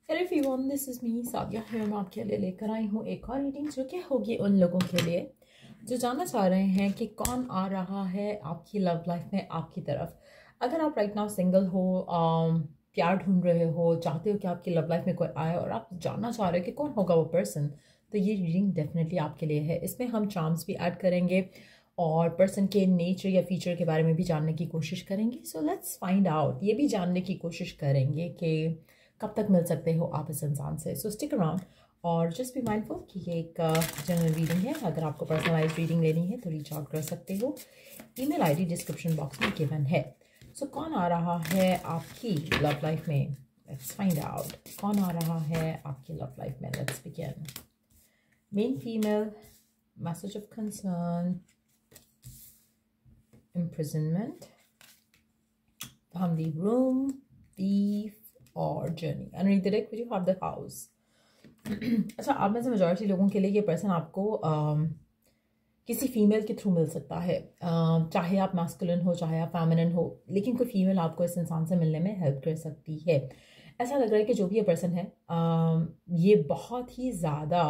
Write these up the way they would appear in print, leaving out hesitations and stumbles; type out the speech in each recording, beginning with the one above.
Hello everyone, this is me Sadia है। मैं आपके लिए लेकर आई हूँ एक और रीडिंग जो कि होगी उन लोगों के लिए जो जानना चाह रहे हैं कि कौन आ रहा है आपकी लव लाइफ में आपकी तरफ। अगर आप राइट नाउ सिंगल हो, प्यार ढूंढ रहे हो, चाहते हो कि आपकी लव लाइफ में कोई आए और आप जानना चाह रहे हो कि कौन होगा वो पर्सन, तो ये रीडिंग डेफिनेटली आपके लिए है। इसमें हम चार्म्स भी ऐड करेंगे और पर्सन के नेचर या फीचर के बारे में भी जानने की कोशिश करेंगे। सो लेट्स फाइंड आउट, ये भी जानने की कोशिश करेंगे कि कब तक मिल सकते हो आप इस इंसान से। सो स्टिक अराउंड और जस्ट बी माइंडफुल कि ये एक जनरल रीडिंग है। अगर आपको पर्सनलाइज रीडिंग लेनी है तो रीच आउट कर सकते हो। ईमेल आईडी डिस्क्रिप्शन बॉक्स में गिवन है। सो कौन आ रहा है आपकी लव लाइफ में? लेट्स फाइंड आउट कौन आ रहा है आपकी लव लाइफ में। Let's begin. Main female, message of concern, imprisonment, family room, thief और journey. And redirect when you have the house. अच्छा, आप में से मेजॉरिटी लोगों के लिए ये पर्सन आपको किसी फीमेल के थ्रू मिल सकता है। चाहे आप मैस्कुलिन हो, चाहे आप फेमिनिन हो, लेकिन कोई फीमेल आपको इस इंसान से मिलने में हेल्प कर सकती है। ऐसा लग रहा है कि जो भी ये पर्सन है ये बहुत ही ज़्यादा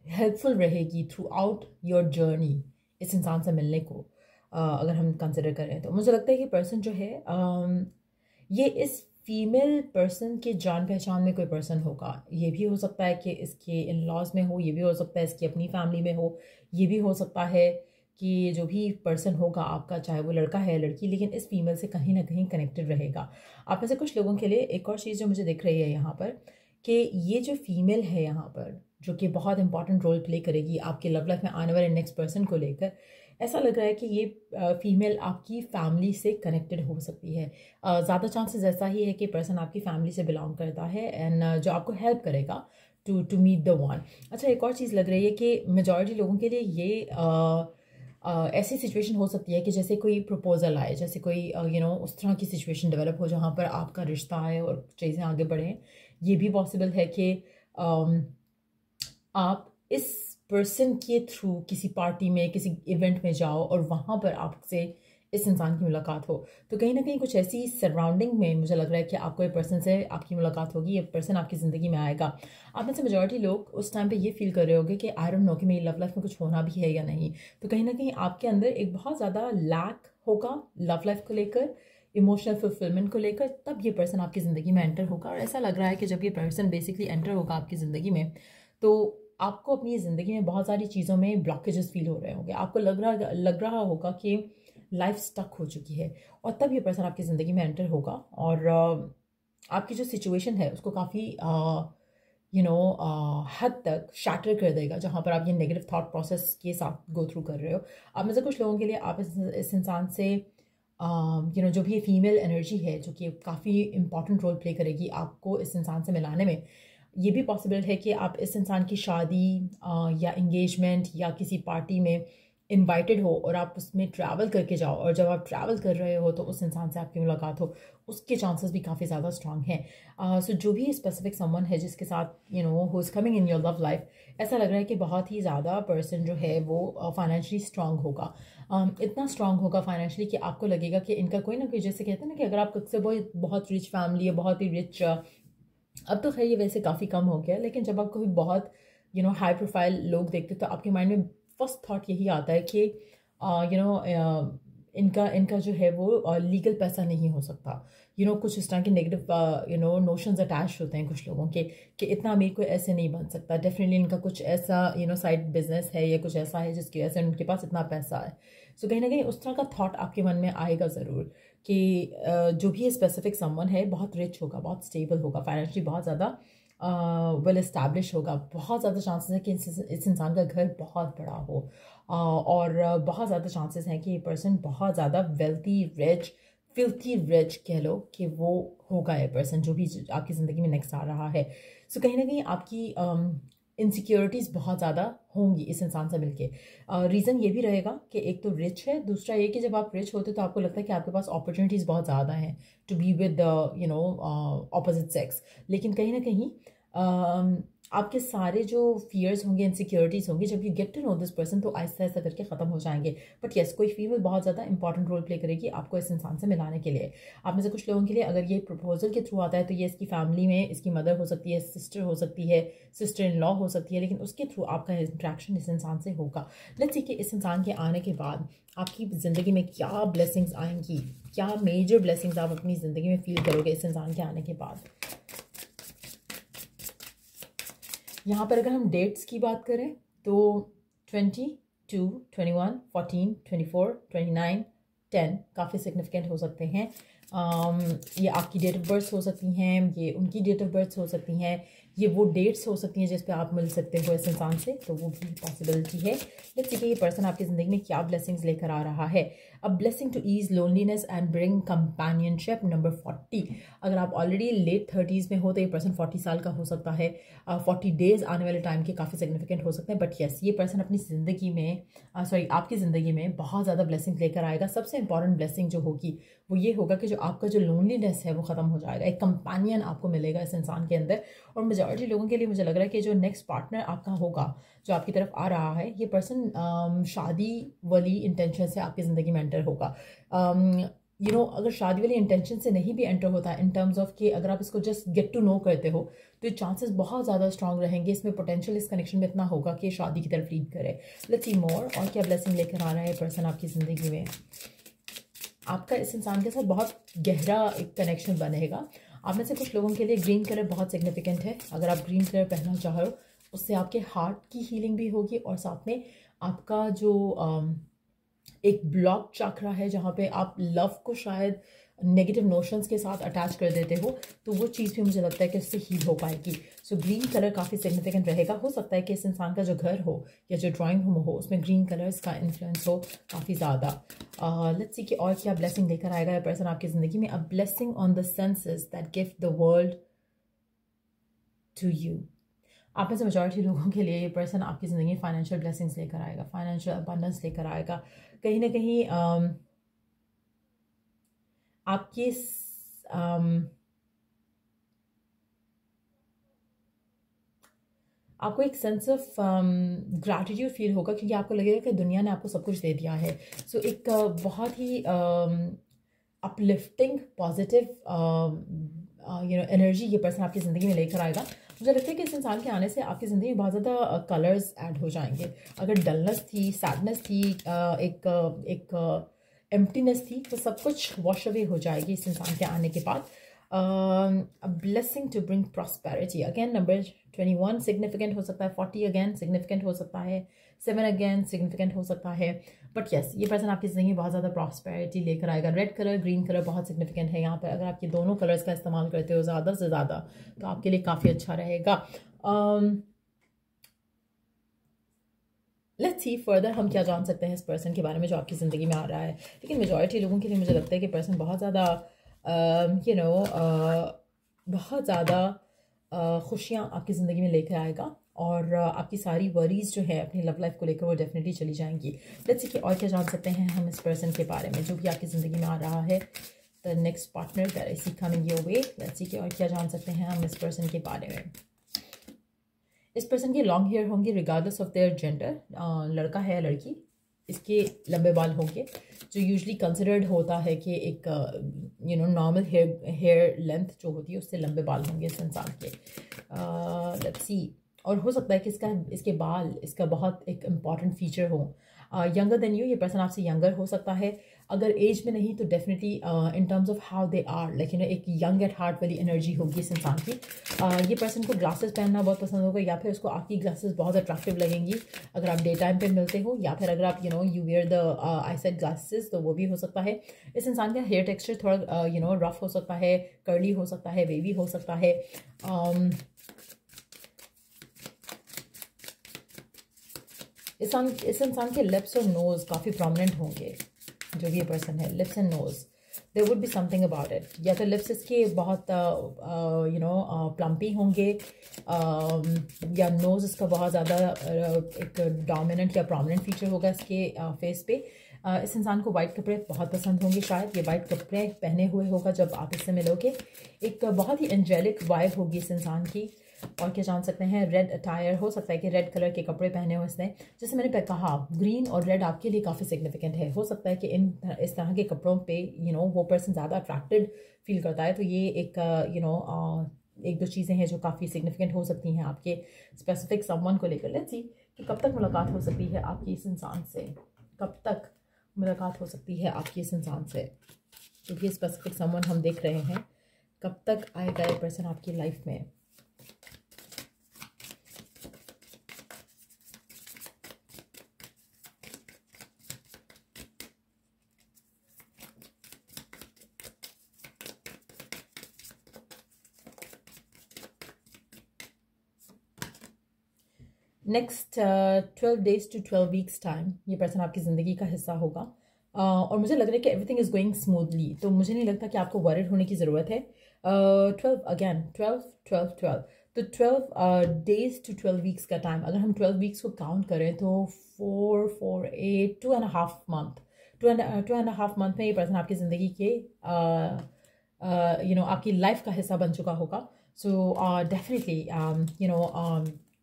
हेल्पफुल रहेगी थ्रू आउट योर जर्नी इस इंसान से मिलने को। अगर हम कंसिडर करें तो मुझे लगता है कि पर्सन जो है ये इस फीमेल पर्सन के जान पहचान में कोई पर्सन होगा। ये भी हो सकता है कि इसके इन लॉज में हो, ये भी हो सकता है इसकी अपनी फैमिली में हो, ये भी हो सकता है कि जो भी पर्सन होगा आपका, चाहे वो लड़का है लड़की, लेकिन इस फीमेल से कहीं ना कहीं कनेक्टेड रहेगा। आप में से कुछ लोगों के लिए एक और चीज़ जो मुझे दिख रही है यहाँ पर, कि ये जो फीमेल है यहाँ पर जो कि बहुत इंपॉर्टेंट रोल प्ले करेगी आपके लव लाइफ में आने वाले नेक्स्ट पर्सन को लेकर, ऐसा लग रहा है कि ये फीमेल आपकी फैमिली से कनेक्टेड हो सकती है। ज़्यादा चांसेस ऐसा ही है कि पर्सन आपकी फैमिली से बिलोंग करता है एंड जो आपको हेल्प करेगा टू मीट द वन। अच्छा, एक और चीज़ लग रही है कि मेजॉरिटी लोगों के लिए ये ऐसी सिचुएशन हो सकती है कि जैसे कोई प्रपोजल आए, जैसे कोई उस तरह की सिचुएशन डेवलप हो जहाँ पर आपका रिश्ता आए और चीज़ें आगे बढ़ें। ये भी पॉसिबल है कि आप इस पर्सन के थ्रू किसी पार्टी में, किसी इवेंट में जाओ और वहाँ पर आपसे इस इंसान की मुलाकात हो। तो कहीं ना कहीं कुछ ऐसी सराउंडिंग में मुझे लग रहा है कि आपको ये पर्सन से आपकी मुलाकात होगी, ये पर्सन आपकी ज़िंदगी में आएगा। आप में से मेजॉरिटी लोग उस टाइम पे ये फील कर रहे होंगे कि आई डोंट नो कि मेरी लव लाइफ में कुछ होना भी है या नहीं। तो कहीं ना कहीं आपके अंदर एक बहुत ज़्यादा लैक होगा लव लाइफ को लेकर, इमोशनल फुलफिलमेंट को लेकर। तब ये पर्सन आपकी ज़िंदगी में एंटर होगा और ऐसा लग रहा है कि जब ये पर्सन बेसिकली एंटर होगा आपकी ज़िंदगी में तो आपको अपनी ज़िंदगी में बहुत सारी चीज़ों में ब्लॉकेजेस फील हो रहे होंगे। आपको लग रहा होगा कि लाइफ स्टक हो चुकी है, और तब ये पर्सन आपकी ज़िंदगी में एंटर होगा और आपकी जो सिचुएशन है उसको काफ़ी हद तक शैटर कर देगा, जहाँ पर आप ये नेगेटिव थॉट प्रोसेस के साथ गो थ्रू कर रहे हो। आप में से कुछ लोगों के लिए आप इस इंसान से जो भी फीमेल एनर्जी है जो कि काफ़ी इंपॉर्टेंट रोल प्ले करेगी आपको इस इंसान से मिलाने में। ये भी पॉसिबल है कि आप इस इंसान की शादी या इंगेजमेंट या किसी पार्टी में इनवाइटेड हो और आप उसमें ट्रैवल करके जाओ, और जब आप ट्रैवल कर रहे हो तो उस इंसान से आपकी मुलाकात हो, उसके चांसेस भी काफ़ी ज़्यादा स्ट्रांग हैं। सो जो भी स्पेसिफिक समवन है जिसके साथ who is coming in your love life, ऐसा लग रहा है कि बहुत ही ज़्यादा पर्सन जो है वो फाइनेंशियली स्ट्रांग होगा। इतना स्ट्रांग होगा फाइनेंशियली कि आपको लगेगा कि इनका कोई ना कोई, जैसे कहते हैं ना कि अगर आप से बहुत रिच फैमिली है, बहुत ही रिच, अब तो खैर ये वैसे काफ़ी कम हो गया, लेकिन जब आप कोई बहुत हाई प्रोफाइल लोग देखते तो आपके माइंड में फर्स्ट थॉट यही आता है कि इनका जो है वो लीगल पैसा नहीं हो सकता। कुछ इस तरह के नेगेटिव नोशंस अटैच होते हैं कुछ लोगों के कि इतना अमीर कोई ऐसे नहीं बन सकता। डेफिनेटली इनका कुछ ऐसा साइड बिजनेस है या कुछ ऐसा है जिसकी वजह से उनके पास इतना पैसा है। सो कहीं ना कहीं उस तरह का थॉट आपके मन में आएगा ज़रूर कि जो भी स्पेसिफिक समवन है बहुत रिच होगा, बहुत स्टेबल होगा, फाइनेंशियली बहुत ज़्यादा वेल इस्टेब्लिश होगा। बहुत ज़्यादा चांसेस है कि इस इंसान का घर बहुत बड़ा हो, और बहुत ज़्यादा चांसेस हैं कि ये पर्सन बहुत ज़्यादा वेल्थी रिच, फिल्थी रिच कह लो कि वो होगा ये पर्सन जो भी आपकी ज़िंदगी में नेक्स्ट आ रहा है। सो कहीं ना कहीं आपकी इनसिक्योरिटीज़ बहुत ज़्यादा होंगी इस इंसान से मिलके। रीज़न ये भी रहेगा कि एक तो रिच है, दूसरा ये कि जब आप रिच होते तो आपको लगता है कि आपके पास अपॉर्चुनिटीज़ बहुत ज़्यादा हैं to be with opposite sex. लेकिन कहीं ना कहीं आपके सारे जो फियर्स होंगे, इनसिक्योरिटीज़ होंगी, जब you get to know this person तो आहिस्ता आहिस्ता करके ख़त्म हो जाएंगे। बट येस, कोई फीमेल बहुत ज़्यादा इंपॉर्टेंट रोल प्ले करेगी आपको इस इंसान से मिलाने के लिए। आप में से कुछ लोगों के लिए अगर ये प्रपोजल के थ्रू आता है तो ये इसकी फैमिली में इसकी मदर हो सकती है, सिस्टर हो सकती है, सिस्टर इन लॉ हो सकती है, लेकिन उसके थ्रू आपका इंट्रैक्शन इस इंसान से होगा। लेट्स सी कि इस इंसान के आने के बाद आपकी ज़िंदगी में क्या ब्लेसिंग्स आएंगी, क्या मेजर ब्लेसिंग्स आप अपनी ज़िंदगी में फील करोगे इस इंसान के आने के बाद। यहाँ पर अगर हम डेट्स की बात करें तो 22, 21, 14, 24, 29, 10 काफ़ी सिग्निफिकेंट हो सकते हैं। ये आपकी डेट ऑफ बर्थ हो सकती हैं, ये उनकी डेट ऑफ बर्थ हो सकती हैं, ये वो डेट्स हो सकती हैं जिस पे आप मिल सकते हो इस इंसान से, तो वो भी पॉसिबिलिटी है। लेट्स सी कि ये पर्सन आपकी ज़िंदगी में क्या ब्लेसिंग्स लेकर आ रहा है। A blessing to ease loneliness and bring companionship, number 40। अगर आप ऑलरेडी लेट 30s में हो तो ये पर्सन 40 साल का हो सकता है। 40 डेज आने वाले टाइम के काफ़ी सिग्निफिकेंट हो सकते हैं। बट येस, ये पर्सन अपनी ज़िंदगी में आपकी ज़िंदगी में बहुत ज़्यादा ब्लेसिंग लेकर आएगा। सबसे इंपॉर्टेंट ब्लेसिंग जो होगी वो ये होगा कि जो आपका जो लोनलीनेस है वो ख़त्म हो जाएगा, एक कंपेनियन आपको मिलेगा इस इंसान के अंदर। और मेजॉरिटी लोगों के लिए मुझे लग रहा है कि जो नेक्स्ट पार्टनर आपका होगा जो आपकी तरफ आ रहा है, ये पर्सन शादी वाली इंटेंशन से आपकी ज़िंदगी में एंटर होगा। अगर शादी वाली इंटेंशन से नहीं भी एंटर होता है, इन टर्म्स ऑफ कि अगर आप इसको जस्ट गेट टू नो करते हो तो चांसेस बहुत ज़्यादा स्ट्रांग रहेंगे, इसमें पोटेंशियल इस कनेक्शन में इतना होगा कि शादी की तरफ लीड करे। लेट्स सी मोर, और क्या ब्लेसिंग लेकर आ रहा है पर्सन आपकी ज़िंदगी में। आपका इस इंसान के साथ बहुत गहरा एक कनेक्शन बनेगा। आप में से कुछ लोगों के लिए ग्रीन कलर बहुत सिग्निफिकेंट है। अगर आप ग्रीन कलर पहनना चाह रहे हो उससे आपके हार्ट की हीलिंग भी होगी, और साथ में आपका जो एक ब्लॉक चक्रा है जहाँ पे आप लव को शायद नेगेटिव नोशंस के साथ अटैच कर देते हो, तो वो चीज़ भी मुझे लगता है कि उससे हील हो पाएगी। सो ग्रीन कलर काफ़ी सिग्निफिकेंट रहेगा। हो सकता है कि इस इंसान का जो घर हो या जो ड्राइंग रूम हो उसमें ग्रीन कलर्स का इन्फ्लुएंस हो काफ़ी ज़्यादा। लेट्स सी कि और क्या ब्लेसिंग लेकर आएगा ये पर्सन आपकी ज़िंदगी में। A blessing on the senses that give the world to you. आप में से मेजॉरिटी लोगों के लिए ये पर्सन आपकी ज़िंदगी में फाइनेंशियल ब्लेसिंग्स लेकर आएगा, फाइनेंशियल अबंडेंस लेकर आएगा। कहीं ना कहीं आपके आपको एक सेंस ऑफ ग्रैटिट्यूड फील होगा, क्योंकि आपको लगेगा कि दुनिया ने आपको सब कुछ दे दिया है। सो एक बहुत ही अपलिफ्टिंग पॉजिटिव एनर्जी ये पर्सन आपकी ज़िंदगी में लेकर आएगा। मुझे लगता है कि इस इंसान के आने से आपकी ज़िंदगी में बहुत ज़्यादा कलर्स ऐड हो जाएंगे। अगर डलनेस थी, सैडनेस थी, एक एम्प्टीनेस थी, तो सब कुछ वॉश अवे हो जाएगी इस इंसान के आने के बाद। A blessing to bring prosperity. Again, number 21 significant हो सकता है, 40 again significant हो सकता है, 7 again significant हो सकता है। बट यस, ये पर्सन आपकी ज़िंदगी में बहुत ज़्यादा प्रॉस्पेरिटी लेकर आएगा। रेड कलर, ग्रीन कलर बहुत सिग्निफिकेंट है यहाँ पर। अगर आप ये दोनों कलर्स का इस्तेमाल करते हो ज़्यादा से ज़्यादा तो आपके लिए काफ़ी अच्छा रहेगा। लेट्स सी फर्दर हम क्या जान सकते हैं इस पर्सन के बारे में जो आपकी ज़िंदगी में आ रहा है। लेकिन मेजॉरिटी लोगों के लिए मुझे लगता है कि पर्सन बहुत ज़्यादा बहुत ज़्यादा खुशियाँ आपकी ज़िंदगी में लेकर आएगा, और आपकी सारी वरीज जो है अपनी लव लाइफ को लेकर वो डेफिनेटली चली जाएंगी। लेट्स सी कि और क्या जान सकते हैं हम इस पर्सन के बारे में जो भी आपकी ज़िंदगी में आ रहा है। The next partner that I see coming your way. Let's see कि और क्या जान सकते हैं हम इस पर्सन के बारे में। इस पर्सन के लॉन्ग हेयर होंगे रिगार्डलेस ऑफ देयर जेंडर, लड़का है लड़की, इसके लंबे बाल होंगे जो यूजुअली कंसिडर्ड होता है कि एक नॉर्मल हेयर लेंथ जो होती है उससे लंबे बाल होंगे इस इंसान के। लेट्स सी, और हो सकता है कि इसके बाल इसका बहुत एक इम्पॉर्टेंट फीचर हो। यंगर देन यू, ये पर्सन आपसे यंगर हो सकता है। अगर एज में नहीं तो definitely in terms of how they are, like एक यंग एट हार्ट वाली एनर्जी होगी इस इंसान की। ये पर्सन को ग्लासेस पहनना बहुत पसंद होगा, या फिर उसको आपकी ग्लासेस बहुत अट्रैक्टिव लगेंगी अगर आप डे टाइम पे मिलते हो, या फिर अगर आप you wear the eye set glasses तो वो भी हो सकता है। इस इंसान का हेयर टेक्सचर थोड़ा रफ हो सकता है, कर्ली हो सकता है, वेवी हो सकता है। इस इंसान के लिप्स और नोज़ काफ़ी प्रोमिनेंट होंगे। जो भी ये पर्सन है, lips and nose, there would be something about it. या तो लिप्स इसके बहुत प्लम्पी होंगे, या नोज़ इसका बहुत ज़्यादा एक डोमिनेंट या प्रोमिनेंट फीचर होगा इसके फेस पे। इस इंसान को वाइट कपड़े बहुत पसंद होंगे, शायद ये वाइट कपड़े पहने हुए होगा जब आप इससे मिलोगे। एक बहुत ही एंजेलिक वाइब होगी इस इंसान की। और क्या जान सकते हैं, रेड अटायर, हो सकता है कि रेड कलर के कपड़े पहने हो इसने। जैसे मैंने कहा, ग्रीन और रेड आपके लिए काफ़ी सिग्निफिकेंट है। हो सकता है कि इस तरह के कपड़ों पे वो पर्सन ज़्यादा अट्रैक्टेड फील करता है। तो ये एक एक दो चीज़ें हैं जो काफ़ी सिग्निफिकेंट हो सकती हैं आपके स्पेसिफिक समवन को लेकर। लेट्स सी कि कब तक मुलाकात हो सकती है आपकी इस इंसान से, कब तक मुलाकात हो सकती है आपकी इस इंसान से। तो ये स्पेसिफिक समवन हम देख रहे हैं, कब तक आएगा ये पर्सन आपकी लाइफ में। Next 12 days to 12 weeks time ये पर्सन आपकी ज़िंदगी का हिस्सा होगा। और मुझे लग रहा है कि एवरीथिंग इज़ गोइंग स्मूथली, तो मुझे नहीं लगता कि आपको वरिड होने की ज़रूरत है। 12 अगैन 12 12 12, तो 12 डेज टू 12 वीक्स का टाइम, अगर हम 12 वीक्स को काउंट करें तो 4 4 8 2.5 मंथ, 2.5 मंथ में ये पर्सन आपकी ज़िंदगी के आपकी लाइफ का हिस्सा बन चुका होगा। सो डेफिनेटली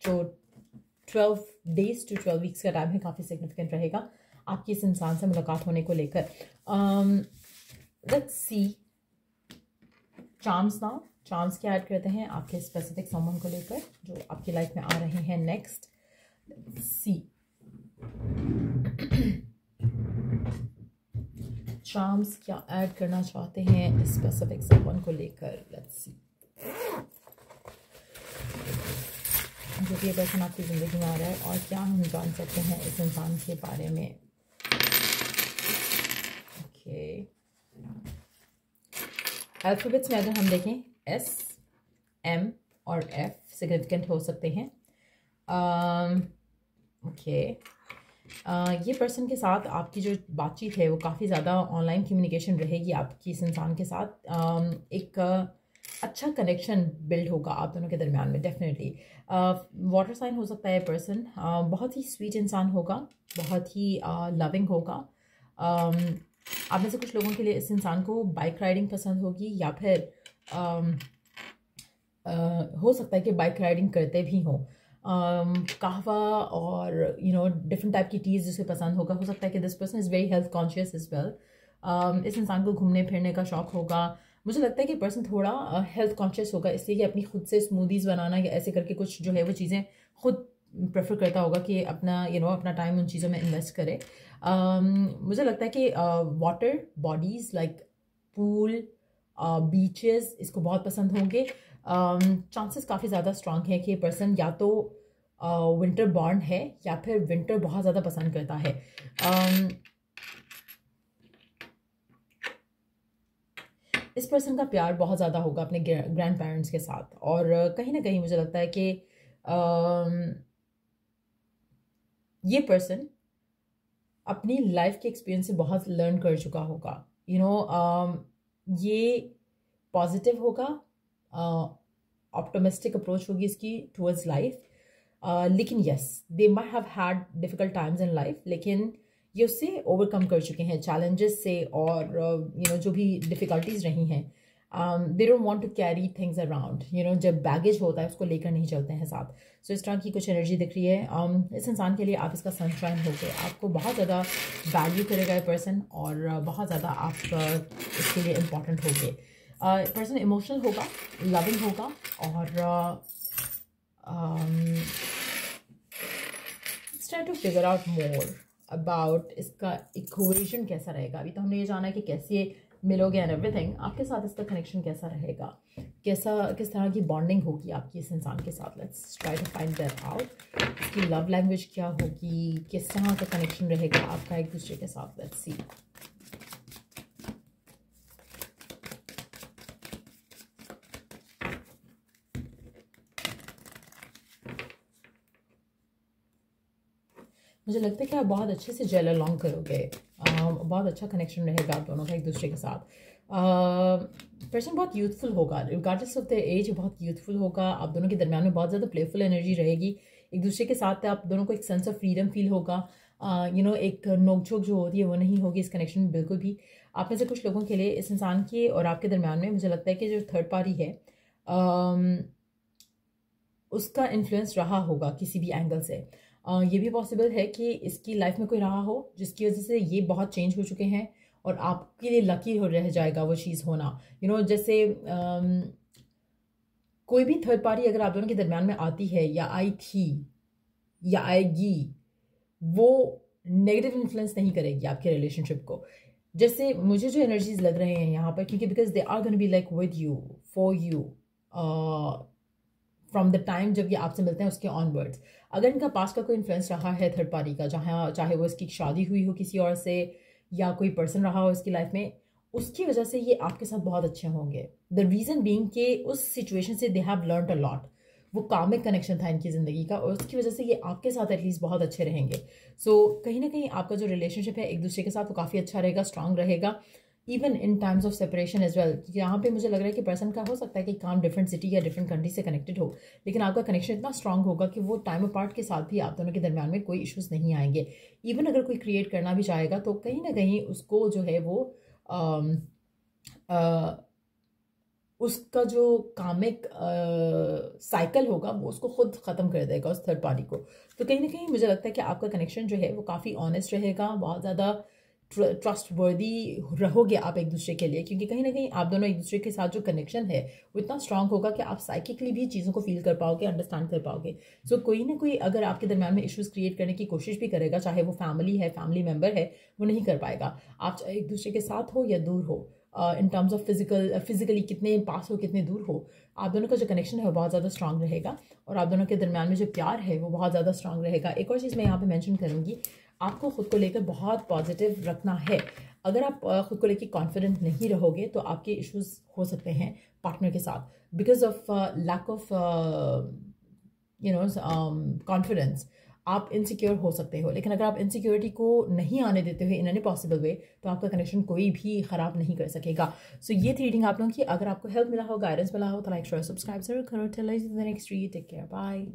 जो 12 डेज टू 12 वीक्स का टाइम है काफ़ी सिग्निफिकेंट रहेगा आपकी इस इंसान से मुलाकात होने को लेकर। Let's see charms now, charms क्या ऐड करते हैं आपके स्पेसिफिक समवन को लेकर जो आपकी लाइफ में आ रहे हैं। नेक्स्ट सी चार्म्स क्या ऐड करना चाहते हैं स्पेसिफिक समवन को लेकर। लेट्स सी जो कि ये पर्सन आपकी ज़िंदगी में आ रहा है और क्या हम जान सकते हैं इस इंसान के बारे में। ओके, अल्फ़ाबेट्स में अगर हम देखें S, M और F सिग्निफिकेंट हो सकते हैं। ओके, ये पर्सन के साथ आपकी जो बातचीत है वो काफ़ी ज़्यादा ऑनलाइन कम्युनिकेशन रहेगी आपकी इस इंसान के साथ। एक अच्छा कनेक्शन बिल्ड होगा आप दोनों के दरमियान में डेफिनेटली। वाटर साइन हो सकता है पर्सन, बहुत ही स्वीट इंसान होगा, बहुत ही लविंग होगा। आप में से कुछ लोगों के लिए इस इंसान को बाइक राइडिंग पसंद होगी या फिर हो सकता है कि बाइक राइडिंग करते भी हों। कहवा और डिफरेंट टाइप की टीज़ जिसे पसंद होगा। हो सकता है कि this person is very health conscious is well. इस इंसान को घूमने फिरने का शौक़ होगा। मुझे लगता है कि पर्सन थोड़ा हेल्थ कॉन्शियस होगा, इसलिए कि अपनी खुद से स्मूदीज़ बनाना या ऐसे करके कुछ जो है वो चीज़ें खुद प्रेफर करता होगा कि अपना अपना टाइम उन चीज़ों में इन्वेस्ट करे। मुझे लगता है कि water bodies like pool, beaches इसको बहुत पसंद होंगे। चांसेस काफ़ी ज़्यादा स्ट्रांग है कि पर्सन या तो विंटर बॉर्न है या फिर विंटर बहुत ज़्यादा पसंद करता है। इस पर्सन का प्यार बहुत ज़्यादा होगा अपने ग्रैंड पेरेंट्स के साथ, और कहीं ना कहीं मुझे लगता है कि ये पर्सन अपनी लाइफ के एक्सपीरियंस से बहुत लर्न कर चुका होगा। ये पॉजिटिव होगा, ऑप्टिमिस्टिक अप्रोच होगी इसकी टुवर्ड्स लाइफ। लेकिन yes, they might have had difficult times in life, लेकिन ये उससे ओवरकम कर चुके हैं चैलेंजेस से, और जो भी डिफ़िकल्टीज रही हैं। They don't want to carry things around, जब बैगेज होता है उसको लेकर नहीं चलते हैं साथ। सो इस तरह की कुछ एनर्जी दिख रही है इस इंसान के लिए। आप इसका सनशाइन हो गए, आपको बहुत ज़्यादा वैल्यू करेगा ये पर्सन, और बहुत ज़्यादा आप इसके लिए इम्पॉर्टेंट हो गए। पर्सन इमोशनल होगा, लविंग होगा, और try to figure out more about इसका इक्वेशन कैसा रहेगा। अभी तो हमने ये जाना है कि कैसे मिलोगे एंड एवरीथिंग, आपके साथ इसका कनेक्शन कैसा रहेगा, किस तरह की बॉन्डिंग होगी आपकी इस इंसान के साथ। Let's try to find that out. इसकी लव लैंग्वेज क्या होगी, किस तरह का कनेक्शन रहेगा आपका एक दूसरे के साथ। Let's see. मुझे लगता है कि आप बहुत अच्छे से जेल अलॉन्ग करोगे, बहुत अच्छा कनेक्शन रहेगा आप दोनों का एक दूसरे के साथ। पर्सन बहुत यूथफुल होगा, रिगार्डलेस ऑफ द एज बहुत यूथफुल होगा। आप दोनों के दरमियान में बहुत ज़्यादा प्लेफुल एनर्जी रहेगी एक दूसरे के साथ। आप दोनों को एक सेंस ऑफ फ्रीडम फील होगा। एक नोकझोंक जो होती है वो नहीं होगी इस कनेक्शन में बिल्कुल भी। आप में से कुछ लोगों के लिए इस इंसान के और आपके दरमियान में मुझे लगता है कि जो थर्ड पार्टी है, उसका इन्फ्लुएंस रहा होगा किसी भी एंगल से। ये भी पॉसिबल है कि इसकी लाइफ में कोई रहा हो जिसकी वजह से ये बहुत चेंज हो चुके हैं और आपके लिए लकी हो रह जाएगा वो चीज़ होना। जैसे कोई भी थर्ड पार्टी अगर आप दोनों के दरम्यान में आती है या आई थी या आएगी, वो नेगेटिव इन्फ्लुएंस नहीं करेगी आपके रिलेशनशिप को। जैसे मुझे जो एनर्जीज लग रहे हैं यहाँ पर, क्योंकि because they are gonna be like with you, for you, from the time जब ये आपसे मिलते हैं उसके ऑनवर्ड्स। अगर इनका पास का कोई इन्फ्लुएंस रहा है थर्ड पार्टी का, जहाँ चाहे वो इसकी शादी हुई हो किसी और से या कोई पर्सन रहा हो इसकी लाइफ में, उसकी वजह से ये आपके साथ बहुत अच्छे होंगे। द रीज़न बीइंग कि उस सिचुएशन से they have learned a lot, वो कामिक कनेक्शन था इनकी ज़िंदगी का, और उसकी वजह से ये आपके साथ एटलीस्ट बहुत अच्छे रहेंगे। सो कहीं ना कहीं आपका जो रिलेशनशिप है एक दूसरे के साथ वो काफ़ी अच्छा रहेगा, स्ट्रांग रहेगा, even in times of separation as well. यहाँ पे मुझे लग रहा है कि पर्सन का हो सकता है कि काम डिफरेंट सिटी या डिफरेंट कंट्री से कनेक्टेड हो, लेकिन आपका कनेक्शन इतना स्ट्रांग होगा कि वो टाइम अपार्ट के साथ भी आप दोनों के दरमियान में कोई इश्यूज नहीं आएंगे। इवन अगर कोई क्रिएट करना भी चाहेगा तो कहीं ना कहीं उसको जो है वो उसका जो कामिक साइकिल होगा वो उसको खुद ख़त्म कर देगा उस थर्ड पार्टी को। तो कहीं ना कहीं मुझे लगता है कि आपका कनेक्शन जो है वो काफ़ी ऑनेस्ट रहेगा, बहुत ज़्यादा ट्रस्ट वर्दी रहोगे आप एक दूसरे के लिए, क्योंकि कहीं ना कहीं आप दोनों एक दूसरे के साथ जो कनेक्शन है वो इतना स्ट्रांग होगा कि आप साइकिकली भी चीज़ों को फील कर पाओगे, अंडरस्टैंड कर पाओगे। सो कोई ना कोई अगर आपके दरम्यान में इश्यूज क्रिएट करने की कोशिश भी करेगा, चाहे वो फैमिली है, फैमिली मेम्बर है, वो नहीं कर पाएगा। आप चाहे एक दूसरे के साथ हो या दूर हो, इन टर्म्स ऑफ फिजिकली कितने पास हो कितने दूर हो, आप दोनों का जो कनेक्शन है वो बहुत ज़्यादा स्ट्रांग रहेगा और आप दोनों के दरम्यान में जो प्यार है वो बहुत ज़्यादा स्ट्रांग रहेगा। एक और चीज़ मैं यहाँ पे मेंशन करूँगी, आपको खुद को लेकर बहुत पॉजिटिव रखना है। अगर आप खुद को लेकर कॉन्फिडेंट नहीं रहोगे तो आपके इश्यूज हो सकते हैं पार्टनर के साथ, because of lack of confidence आप इनसिक्योर हो सकते हो। लेकिन अगर आप इनसिक्योरिटी को नहीं आने देते हो इन एनी पॉसिबल वे तो आपका कनेक्शन कोई भी ख़राब नहीं कर सकेगा। सो ये थी रीडिंग आप लोगों की। अगर आपको हेल्प मिला हो, गाइडेंस मिला हो तो लाइक शेयर सब्सक्राइब जरूर करो। Till the next read, take care, bye.